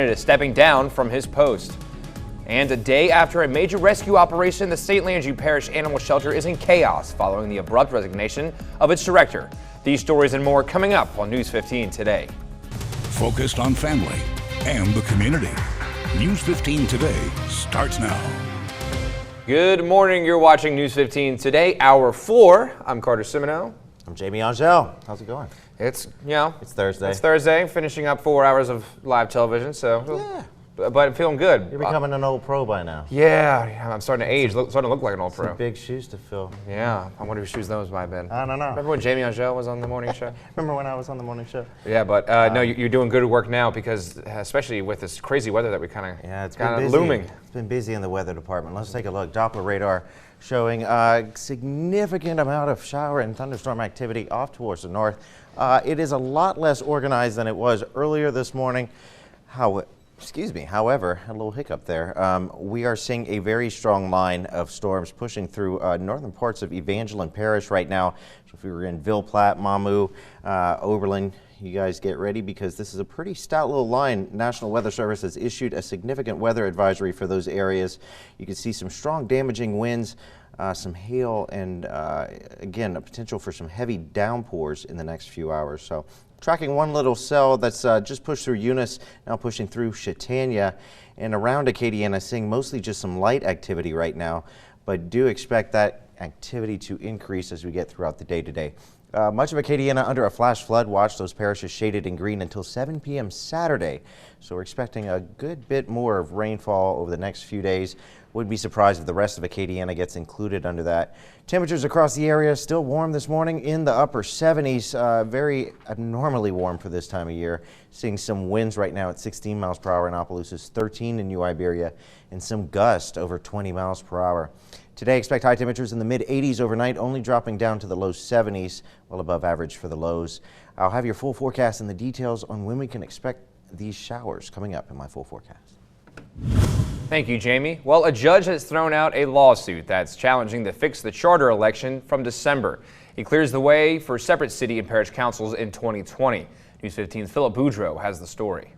is stepping down from his post. And a day after a major rescue operation, the St. Landry Parish Animal Shelter is in chaos following the abrupt resignation of its director. These stories and more coming up on News 15 today. Focused on family and the community. News 15 Today starts now. Good morning. You're watching News 15 Today, Hour 4. I'm Carter Simoneau. I'm Jamie Angel. How's it going? It's Thursday. It's Thursday, finishing up 4 hours of live television, so but feeling good. You're becoming an old pro by now. Yeah, I'm starting to age, starting to look like an old pro. Some big shoes to fill. Yeah, I wonder whose shoes those might have been. I don't know. Remember when Jamie Angel was on the morning show? Remember when I was on the morning show? Yeah, but no, you're doing good work now because, especially with this crazy weather that we kind of looming. It's been busy in the weather department. Let's take a look. Doppler radar showing a significant amount of shower and thunderstorm activity off towards the north. It is a lot less organized than it was earlier this morning. However, a little hiccup there. We are seeing a very strong line of storms pushing through northern parts of Evangeline Parish right now. So if we were in Ville Platte, Mamou, Oberlin, you guys get ready because this is a pretty stout little line. National Weather Service has issued a significant weather advisory for those areas. You can see some strong damaging winds, some hail, and again, a potential for some heavy downpours in the next few hours. So tracking one little cell that's just pushed through Eunice, now pushing through Chautauqua and around Acadiana, seeing mostly just some light activity right now, but do expect that activity to increase as we get throughout the day today. Much of Acadiana under a flash flood watch, those parishes shaded in green until 7 p.m. Saturday. So we're expecting a good bit more of rainfall over the next few days. Wouldn't be surprised if the rest of Acadiana gets included under that. Temperatures across the area still warm this morning in the upper 70s, very abnormally warm for this time of year. Seeing some winds right now at 16 miles per hour in Opelousas, 13 in New Iberia, and some gusts over 20 miles per hour. Today, expect high temperatures in the mid-80s overnight, only dropping down to the low 70s, well above average for the lows. I'll have your full forecast and the details on when we can expect these showers coming up in my full forecast. Thank you, Jamie. Well, a judge has thrown out a lawsuit that's challenging the fix the charter election from December. It clears the way for separate city and parish councils in 2020. News 15's Philip Boudreau has the story.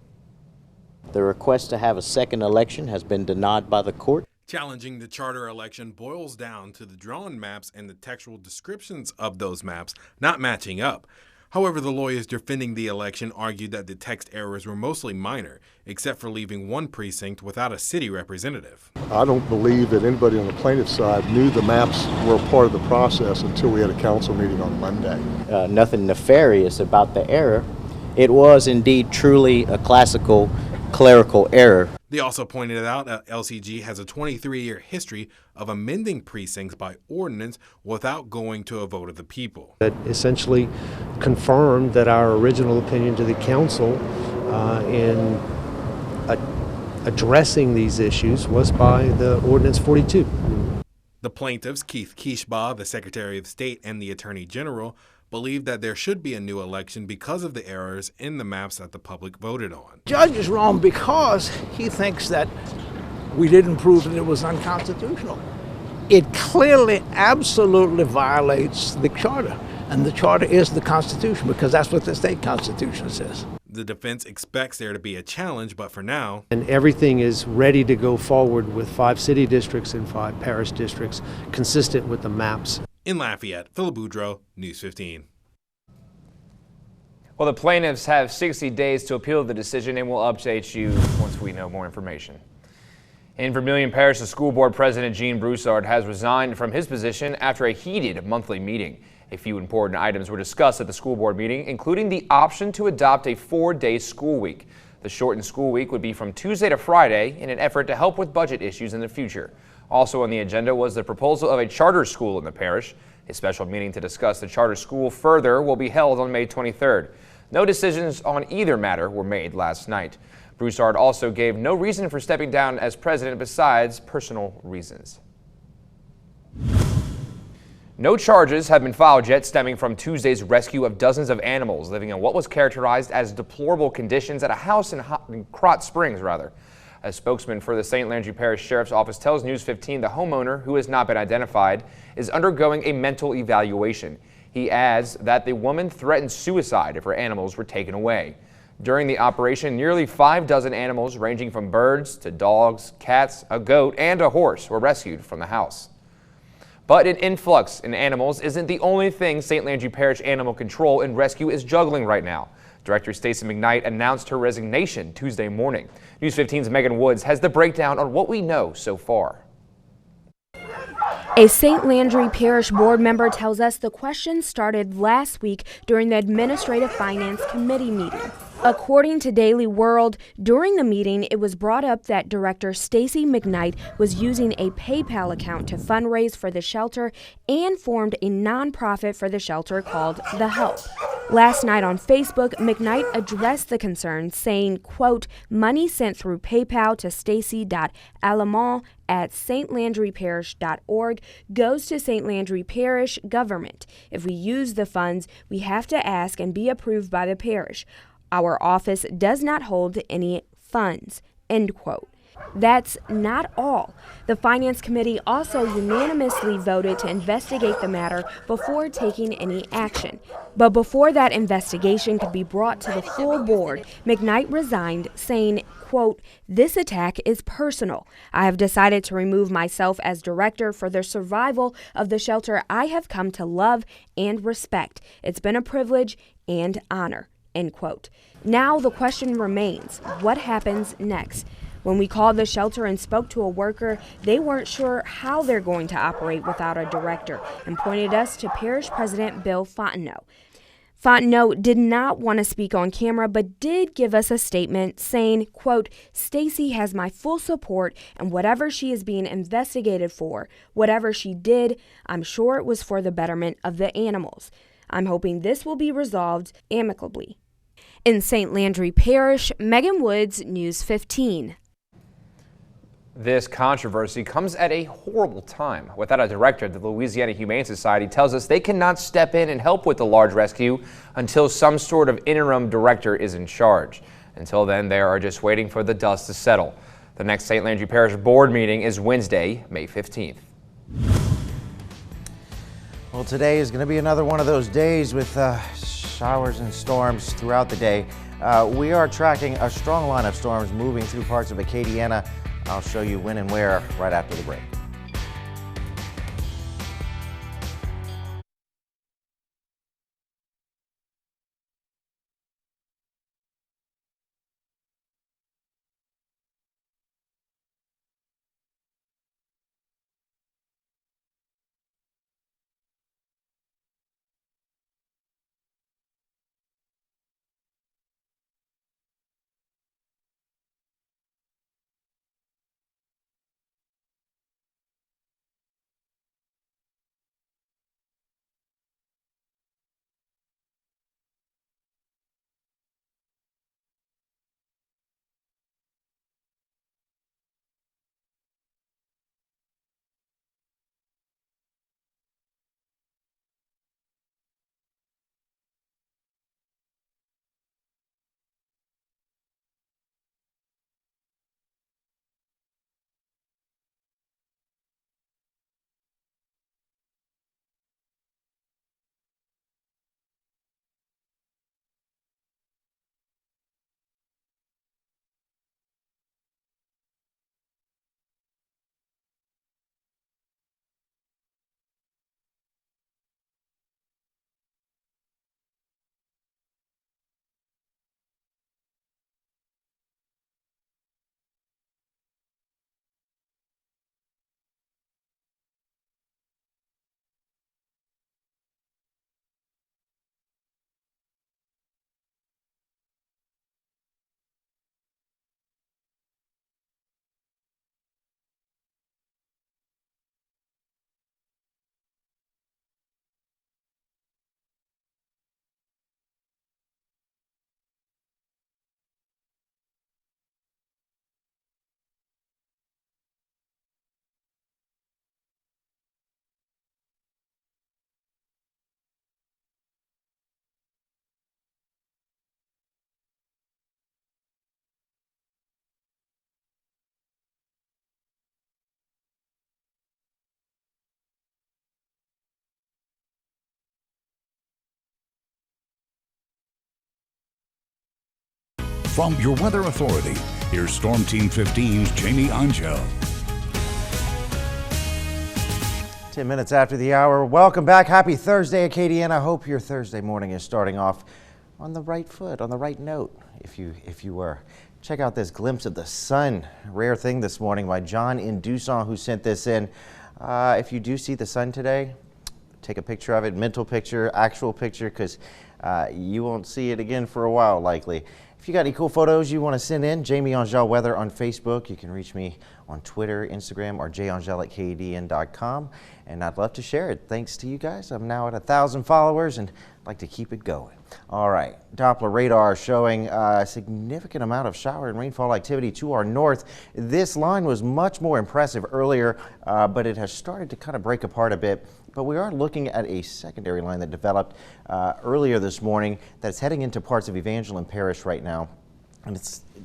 The request to have a second election has been denied by the court. Challenging the charter election boils down to the drawn maps and the textual descriptions of those maps not matching up. However, the lawyers defending the election argued that the text errors were mostly minor, except for leaving one precinct without a city representative. I don't believe that anybody on the plaintiff's side knew the maps were a part of the process until we had a council meeting on Monday. Nothing nefarious about the error. It was indeed truly a classical clerical error. They also pointed out that LCG has a 23-year history of amending precincts by ordinance without going to a vote of the people. That essentially confirmed that our original opinion to the council in addressing these issues was by the Ordinance 42. The plaintiffs, Keith Kishbaugh, the Secretary of State, and the Attorney General, believe that there should be a new election because of the errors in the maps that the public voted on. Judge is wrong because he thinks that we didn't prove that it was unconstitutional. It clearly, absolutely violates the charter, and the charter is the Constitution because that's what the state constitution says. The defense expects there to be a challenge, but for now, and everything is ready to go forward with 5 city districts and 5 parish districts consistent with the maps. In Lafayette, Philip Boudreau, News 15. Well, the plaintiffs have 60 days to appeal the decision and we'll update you once we know more information. In Vermilion Parish, the school board president, Gene Broussard, has resigned from his position after a heated monthly meeting. A few important items were discussed at the school board meeting, including the option to adopt a 4-day school week. The shortened school week would be from Tuesday to Friday in an effort to help with budget issues in the future. Also on the agenda was the proposal of a charter school in the parish. A special meeting to discuss the charter school further will be held on May 23rd. No decisions on either matter were made last night. Broussard also gave no reason for stepping down as president besides personal reasons. No charges have been filed yet stemming from Tuesday's rescue of dozens of animals living in what was characterized as deplorable conditions at a house in Krotz Springs, A spokesman for the St. Landry Parish Sheriff's Office tells News 15 the homeowner, who has not been identified, is undergoing a mental evaluation. He adds that the woman threatened suicide if her animals were taken away. During the operation, nearly 5 dozen animals ranging from birds to dogs, cats, a goat, and a horse were rescued from the house. But an influx in animals isn't the only thing St. Landry Parish Animal Control and Rescue is juggling right now. Director Stacey McKnight announced her resignation Tuesday morning. News 15's Megan Woods has the breakdown on what we know so far. A St. Landry Parish board member tells us the question started last week during the Administrative Finance Committee meeting. According to Daily World, during the meeting, it was brought up that Director Stacey McKnight was using a PayPal account to fundraise for the shelter and formed a nonprofit for the shelter called The Help. Last night on Facebook, McKnight addressed the concern, saying, quote, money sent through PayPal to stacy.alamont@stlandryparish.org goes to St. Landry Parish government. If we use the funds, we have to ask and be approved by the parish. Our office does not hold any funds, end quote. That's not all. The Finance Committee also unanimously voted to investigate the matter before taking any action. But before that investigation could be brought to the full board, McKnight resigned, saying, quote, this attack is personal. I have decided to remove myself as director for the survival of the shelter I have come to love and respect. It's been a privilege and honor. End quote. Now the question remains, what happens next? When we called the shelter and spoke to a worker, they weren't sure how they're going to operate without a director and pointed us to Parish President Bill Fontenot. Fontenot did not want to speak on camera, but did give us a statement saying, quote, Stacey has my full support, and whatever she is being investigated for, whatever she did, I'm sure it was for the betterment of the animals. I'm hoping this will be resolved amicably. In St. Landry Parish, Megan Woods, News 15. This controversy comes at a horrible time. Without a director, the Louisiana Humane Society tells us they cannot step in and help with the large rescue until some sort of interim director is in charge. Until then, they are just waiting for the dust to settle. The next St. Landry Parish board meeting is Wednesday, May 15th. Well, today is going to be another one of those days with showers and storms throughout the day. We are tracking a strong line of storms moving through parts of Acadiana. I'll show you when and where right after the break. From your Weather Authority, here's Storm Team 15's Jamie Angel. 10 minutes after the hour. Welcome back. Happy Thursday, Acadiana. I hope your Thursday morning is starting off on the right foot, on the right note, if you were. Check out this glimpse of the sun. Rare thing this morning by John in Dusson, who sent this in. If you do see the sun today, take a picture of it, mental picture, actual picture, because you won't see it again for a while, likely. If you got any cool photos you want to send in, Jamie Angel Weather on Facebook. You can reach me on Twitter, Instagram, or jangel@kadn.com, and I'd love to share it. Thanks to you guys. I'm now at 1,000 followers, and I'd like to keep it going. All right, Doppler radar showing a significant amount of shower and rainfall activity to our north. This line was much more impressive earlier, but it has started to kind of break apart a bit. But we are looking at a secondary line that developed earlier this morning that's heading into parts of Evangeline Parish right now. And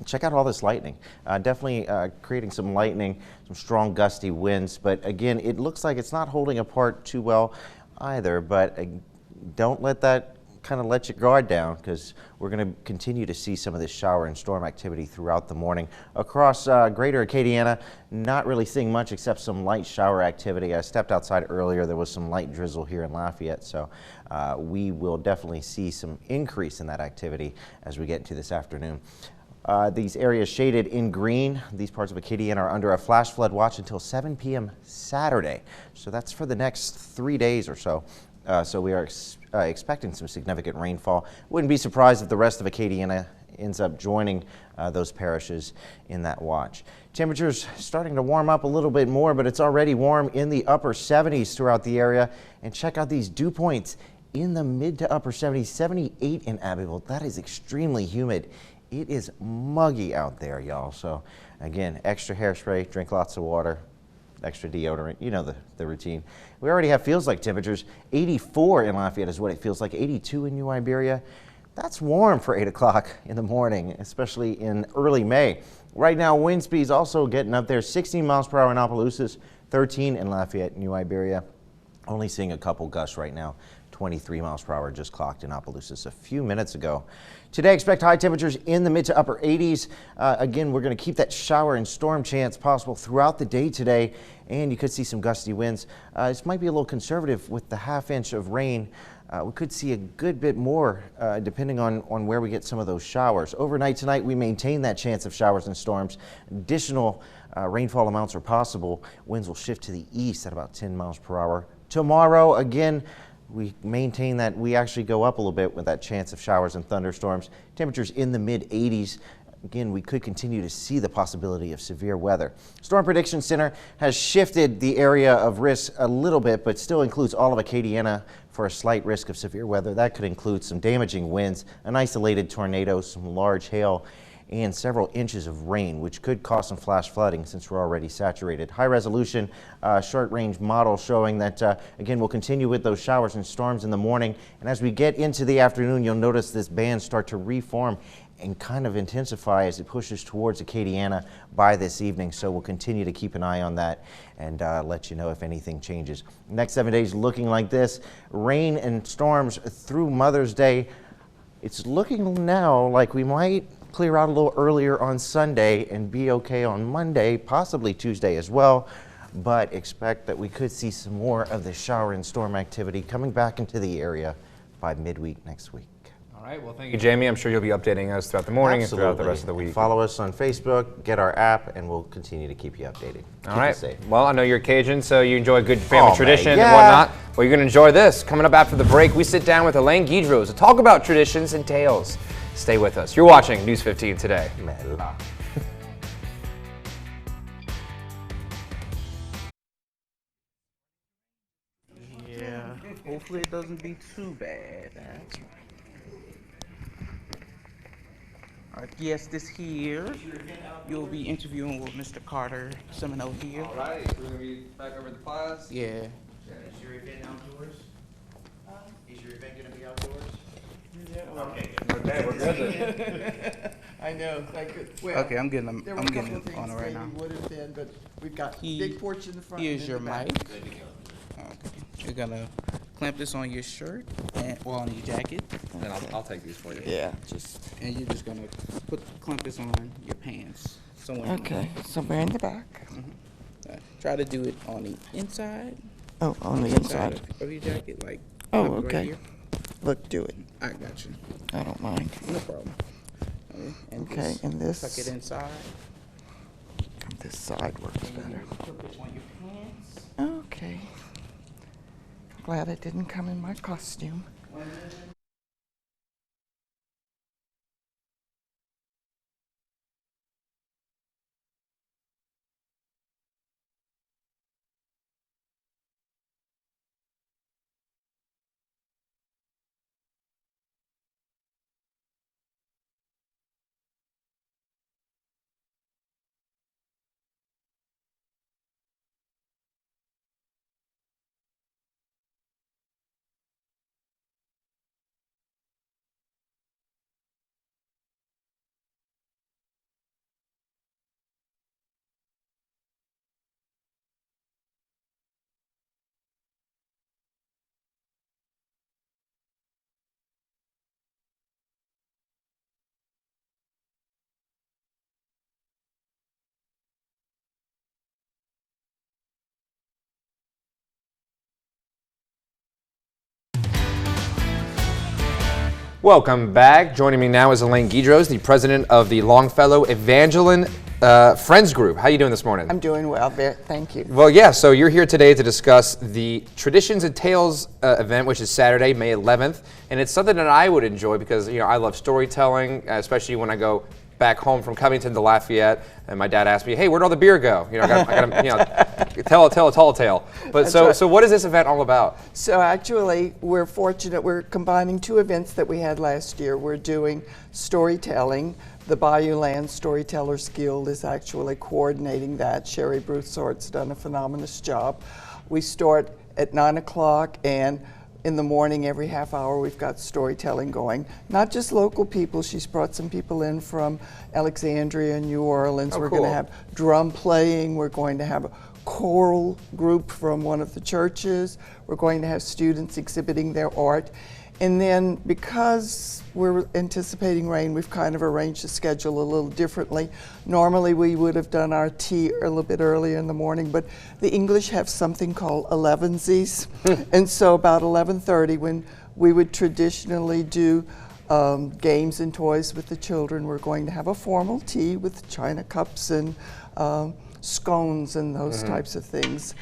check out all this lightning. Definitely creating some lightning, some strong gusty winds. But again, it looks like it's not holding apart too well either. But don't let that kind of let your guard down, because we're going to continue to see some of this shower and storm activity throughout the morning. Across greater Acadiana, not really seeing much except some light shower activity. I stepped outside earlier. There was some light drizzle here in Lafayette, so we will definitely see some increase in that activity as we get into this afternoon. These areas shaded in green, these parts of Acadiana are under a flash flood watch until 7 p.m. Saturday. So that's for the next 3 days or so. So we are expecting some significant rainfall. Wouldn't be surprised if the rest of Acadiana ends up joining those parishes in that watch. Temperatures starting to warm up a little bit more, but it's already warm in the upper 70s throughout the area. And check out these dew points in the mid to upper 70s, 78 in Abbeville. That is extremely humid. It is muggy out there, y'all. So again, extra hairspray, drink lots of water, extra deodorant, you know the routine. We already have feels like temperatures. 84 in Lafayette is what it feels like, 82 in New Iberia. That's warm for 8 o'clock in the morning, especially in early May. Right now, wind speeds also getting up there, 16 miles per hour in Opelousas, 13 in Lafayette, New Iberia. Only seeing a couple gusts right now. 23 miles per hour just clocked in Opelousas a few minutes ago. Today, expect high temperatures in the mid to upper 80s. Again, we're going to keep that shower and storm chance possible throughout the day today, and you could see some gusty winds. This might be a little conservative with the half-inch of rain. We could see a good bit more depending on where we get some of those showers. Overnight tonight, we maintain that chance of showers and storms. Additional rainfall amounts are possible. Winds will shift to the east at about 10 miles per hour. Tomorrow, again, we maintain that we actually go up a little bit with that chance of showers and thunderstorms. Temperatures in the mid 80s. Again, we could continue to see the possibility of severe weather. Storm Prediction Center has shifted the area of risk a little bit, but still includes all of Acadiana for a slight risk of severe weather. That could include some damaging winds, an isolated tornado, some large hail, and several inches of rain, which could cause some flash flooding since we're already saturated. High resolution short range model showing that, again, we'll continue with those showers and storms in the morning. And as we get into the afternoon, you'll notice this band start to reform and kind of intensify as it pushes towards Acadiana by this evening. So we'll continue to keep an eye on that and let you know if anything changes. Next 7 days looking like this. Rain and storms through Mother's Day. It's looking now like we might clear out a little earlier on Sunday and be okay on Monday, possibly Tuesday as well, but expect that we could see some more of the shower and storm activity coming back into the area by midweek next week. All right, well, thank you, Jamie. I'm sure you'll be updating us throughout the morning and throughout the rest of the week. Follow us on Facebook, get our app, and we'll continue to keep you updated. All right. Safe. Well, I know you're Cajun, so you enjoy good family tradition man, yeah. and whatnot. Well, you're going to enjoy this. Coming up after the break, we sit down with Elaine Guidros to talk about traditions and tales. Stay with us. You're watching News 15 Today. Yeah, hopefully it doesn't be too bad. That's right. All right, yes, this here, you'll be interviewing with Mr. Carter Semino here. All right, so we're going to be back over the class. Yeah. Is your event outdoors? Is your event going to be outdoors? Yeah. Okay. Okay, we're good. I know. Well, okay, I'm getting on it right now. We would have been, but we've got big porch in the front. Here's your mic. Good to go. Okay. You're gonna clamp this on your shirt, or on your jacket. And I'll take these for you. Yeah. And you're just gonna clamp this on your pants. Somewhere Okay. Somewhere in the back. Try to do it on the inside. Oh, on the inside. Of your jacket, like. Oh, right okay. here. Look, do it. I got you. I don't mind. No problem. And Okay, just and this. tuck it inside. This side works better. Put it on your pants. Okay. Glad it didn't come in my costume. Welcome back. Joining me now is Elaine Guidros, the president of the Longfellow Evangeline Friends Group. How are you doing this morning? I'm doing well, thank you. Well, yeah, so you're here today to discuss the Traditions and Tales event, which is Saturday, May 11th. And it's something that I would enjoy because, you know, I love storytelling, especially when I go back home from Covington to Lafayette, and my dad asked me, "Hey, where'd all the beer go?" You know, I gotta you know, tell a tall tale. But so what is this event all about? So actually, we're fortunate. We're combining two events that we had last year. We're doing storytelling. The Bayou Land Storytellers Guild is actually coordinating that. Sherry Broussard's done a phenomenal job. We start at 9 o'clock, and in the morning, every half hour, we've got storytelling going. Not just local people. She's brought some people in from Alexandria, New Orleans. Oh, we're cool. going to have drum playing. We're going to have a choral group from one of the churches. We're going to have students exhibiting their art. And then because we're anticipating rain, we've kind of arranged the schedule a little differently. Normally we would have done our tea a little bit earlier in the morning, but the English have something called 11sies. And so about 11:30, when we would traditionally do games and toys with the children, we're going to have a formal tea with china cups and scones and those types of things.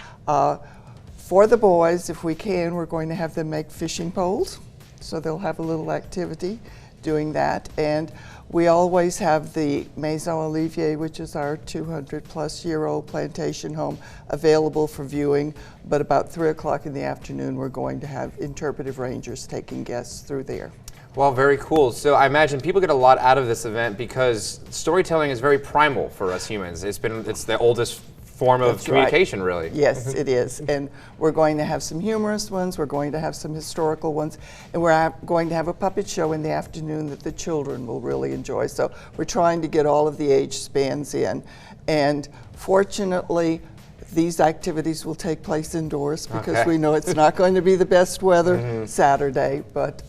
For the boys, if we can, we're going to have them make fishing poles. So they'll have a little activity doing that. And we always have the Maison Olivier, which is our 200-plus-year-old plantation home, available for viewing. But about 3 o'clock in the afternoon, we're going to have interpretive rangers taking guests through there. Well, very cool. So I imagine people get a lot out of this event because storytelling is very primal for us humans. It's the oldest form of communication, really. Yes, it is. And we're going to have some humorous ones, we're going to have some historical ones, and we're going to have a puppet show in the afternoon that the children will really enjoy. So we're trying to get all of the age spans in. And fortunately, these activities will take place indoors because we know it's not going to be the best weather Saturday, but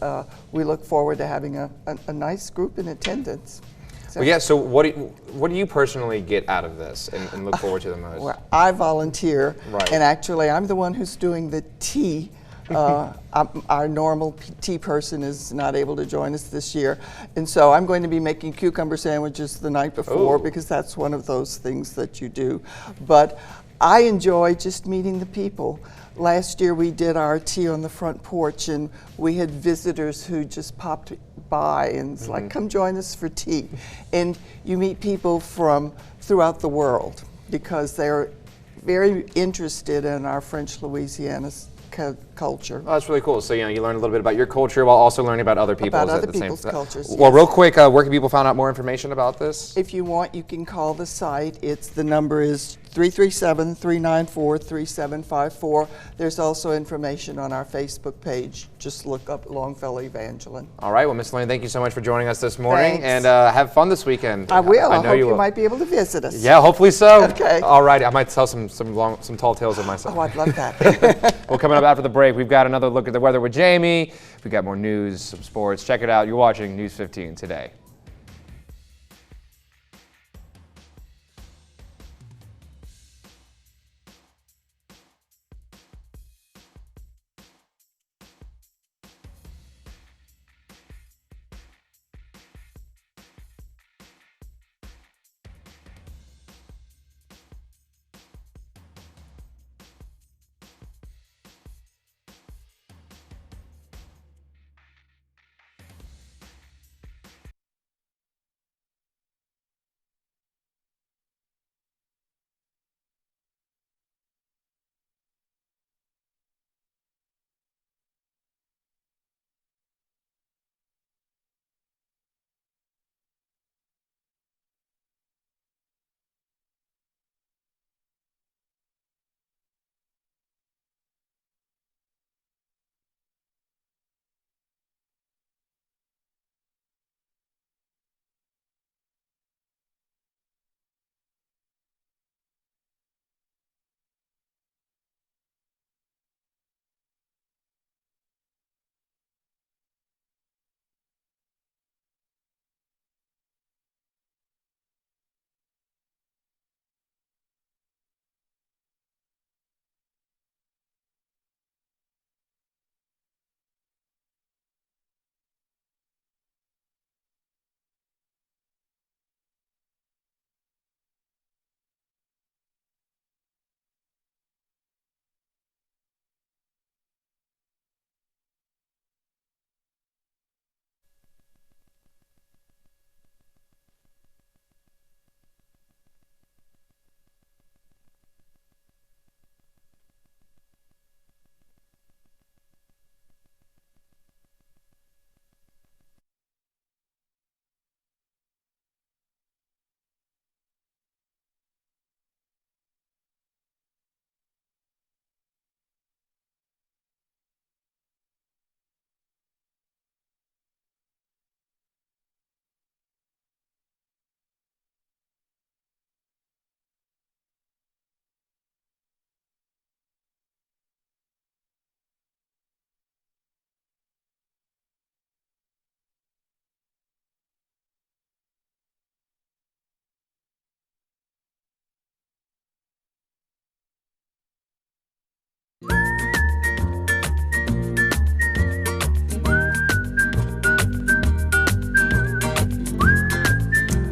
we look forward to having a nice group in attendance. Well, yeah, so what do you personally get out of this and look forward to the most? Well, I volunteer, Right. and actually I'm the one who's doing the tea. Our normal tea person is not able to join us this year, and so I'm going to be making cucumber sandwiches the night before because that's one of those things that you do. But I enjoy just meeting the people. Last year we did our tea on the front porch, and we had visitors who just popped by and it's like, come join us for tea. And you meet people from throughout the world because they're very interested in our French Louisiana culture. Oh, that's really cool. So, you know, you learn a little bit about your culture while also learning about other people's About other at the people's same time. cultures, Well, yes. real quick, where can people find out more information about this? If you want, you can call the site. The number is 337-394-3754. There's also information on our Facebook page. Just look up Longfellow Evangeline. All right. Well, Miss Lane, thank you so much for joining us this morning. Thanks. And have fun this weekend. I will. I I know hope you you will. might be able to visit us. Yeah, hopefully so. Okay. All right. I might tell some tall tales of myself. Oh, I'd love that. Well, coming up after the break, we've got another look at the weather with Jamie. We've got more news, some sports. Check it out. You're watching News 15 today.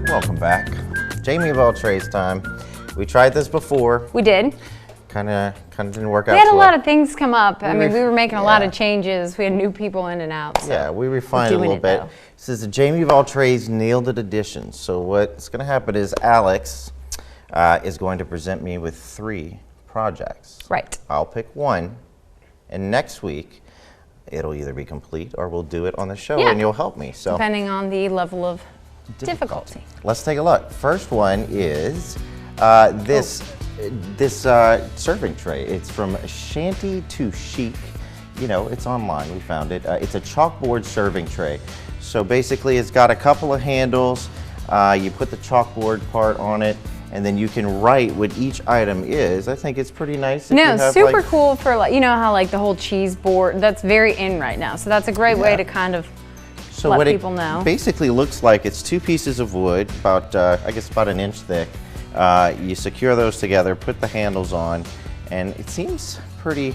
Welcome back. Jamie of all trades time. We tried this before. We did. Kind of didn't work out. We had a so lot well. of things come up. I mean, we were making a lot yeah. of changes. We had new people in and out. So Yeah, we refined it a little bit. This is the Jamie of all trades nailed it edition. So what's going to happen is Alex is going to present me with 3 projects. Right. I'll pick one, and next week it'll either be complete or we'll do it on the show, Yeah. and you'll help me. So depending on the level of difficulty. let's take a look. First one is this serving tray. It's from shanty to chic. You know, it's online. We found it. It's a chalkboard serving tray. So basically, it's got a couple of handles. You put the chalkboard part on it, and then you can write what each item is. I think it's pretty nice. If you No, have, super like, cool for, like, you know how like the whole cheese board, that's very in right now. So that's a great way to kind of So let what people it know. basically looks like, it's 2 pieces of wood, about I guess about an inch thick. You secure those together, put the handles on, and it seems pretty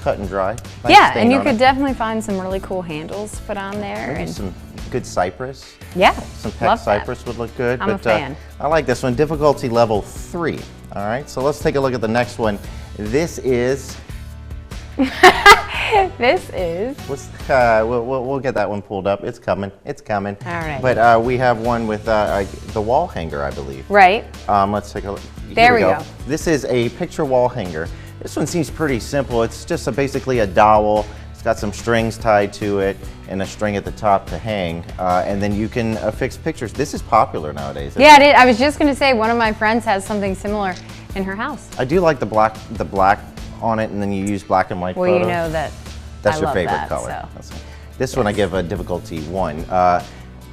cut and dry. Nice Yeah, stain and you on could it. definitely find some really cool handles put on there. Maybe And some good cypress. yeah, Some peck love that. cypress would look good. I'm a fan. I like this one. Difficulty level 3. All right, so let's take a look at the next one. This is. This is. We'll get that one pulled up. It's coming. It's coming. All right. But we have one with the wall hanger, I believe. Right. Let's take a look. There we go. This is a picture wall hanger. This one seems pretty simple. It's just basically a dowel. It's got some strings tied to it and a string at the top to hang. And then you can affix pictures. This is popular nowadays. Yeah, I was just going to say, one of my friends has something similar. in her house. I do like the black on it, and then you use black and white Well, photos. you know that That's I your love favorite that, color. so. This one I give a difficulty 1.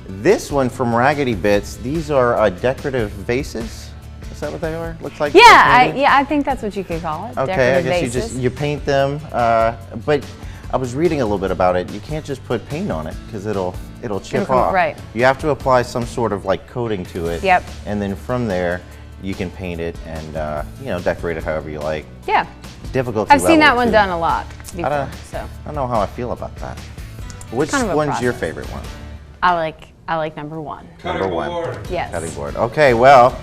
This one from Raggedy Bits, these are decorative vases. Is that what they are? Looks like. Yeah, I think that's what you could call it. Okay, Decorative I guess vases. you paint them, but I was reading a little bit about it. You can't just put paint on it because it'll chip off. Right. You have to apply some sort of like coating to it. Yep. And then from there, you can paint it and decorate it however you like. Yeah. Difficulty. I've seen that level, one too. done a lot before. I So don't know how I feel about that. Which Kind of a one's your process. favorite one? I like number 1. Number 1. Yes. Cutting board. Okay, well,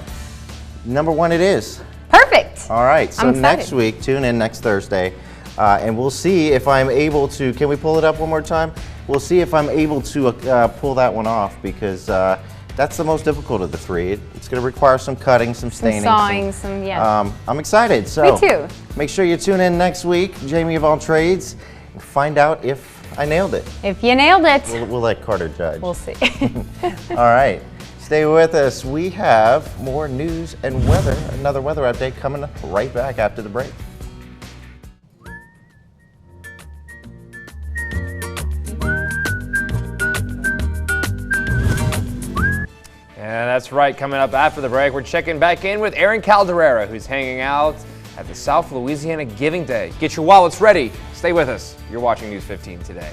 number 1 it is. Perfect. All right, so I'm excited. next week, tune in next Thursday, and we'll see if I'm able to, can we pull it up one more time? We'll see if I'm able to pull that one off, because that's the most difficult of the 3. It's going to require some cutting, some staining. Some sawing, yeah. I'm excited. So Me too. Make sure you tune in next week, Jamie of All Trades, and find out if I nailed it. If you nailed it. We'll let Carter judge. We'll see. All right. Stay with us. We have more news and weather, another weather update coming right back after the break. And that's right, coming up after the break, we're checking back in with Aaron Calderera, who's hanging out at the South Louisiana Giving Day. Get your wallets ready. Stay with us. You're watching News 15 today.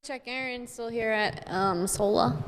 Check Aaron, still here at Sola.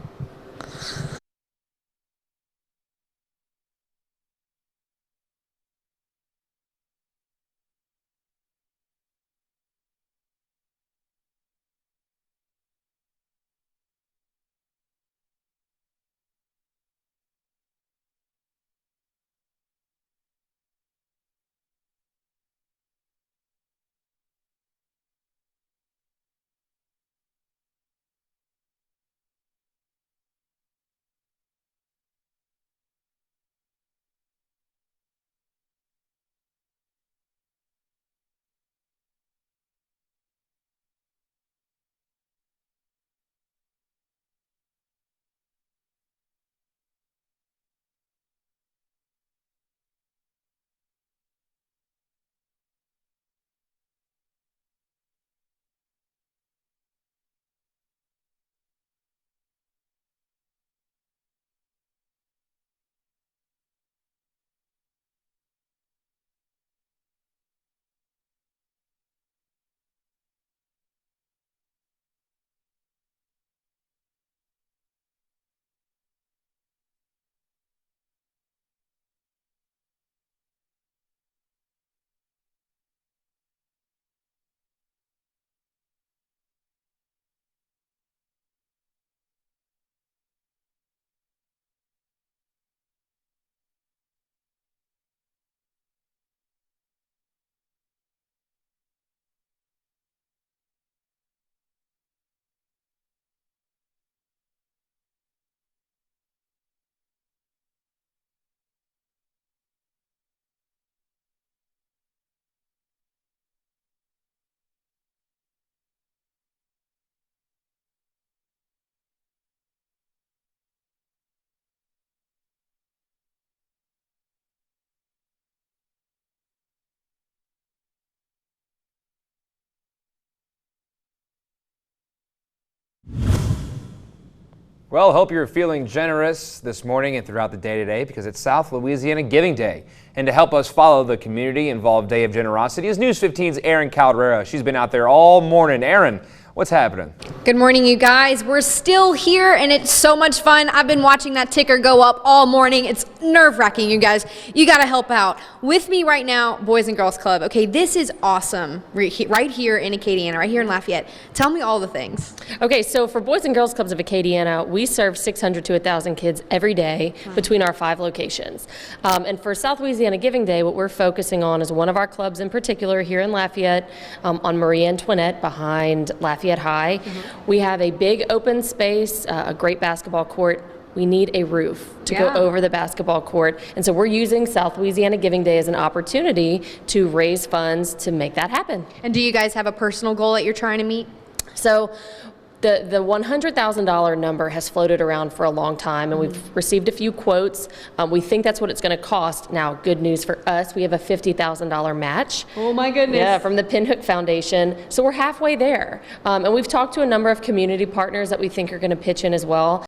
Well, hope you're feeling generous this morning and throughout the day today, because it's South Louisiana Giving Day. And to help us follow the community-involved Day of Generosity is News 15's Erin Calderera. She's been out there all morning. Erin, what's happening? Good morning, you guys. We're still here, and it's so much fun. I've been watching that ticker go up all morning. It's nerve-wracking, you guys. You got to help out. With me right now, Boys and Girls Club. Okay, this is awesome. Right here in Acadiana, right here in Lafayette. Tell me all the things. Okay, so for Boys and Girls Clubs of Acadiana, we serve 600 to 1,000 kids every day between our 5 locations. And for South Louisiana Giving Day, what we're focusing on is one of our clubs in particular here in Lafayette on Marie Antoinette behind Lafayette Lafayette High. We have a big open space, a great basketball court. We need a roof to go over the basketball court. And so we're using South Louisiana Giving Day as an opportunity to raise funds to make that happen. And do you guys have a personal goal that you're trying to meet? So the $100,000 number has floated around for a long time, and we've received a few quotes. We think that's what it's going to cost. Now, good news for us, we have a $50,000 match. Oh my goodness. Yeah, from the Pinhook Foundation. So we're halfway there. And we've talked to a number of community partners that we think are going to pitch in as well.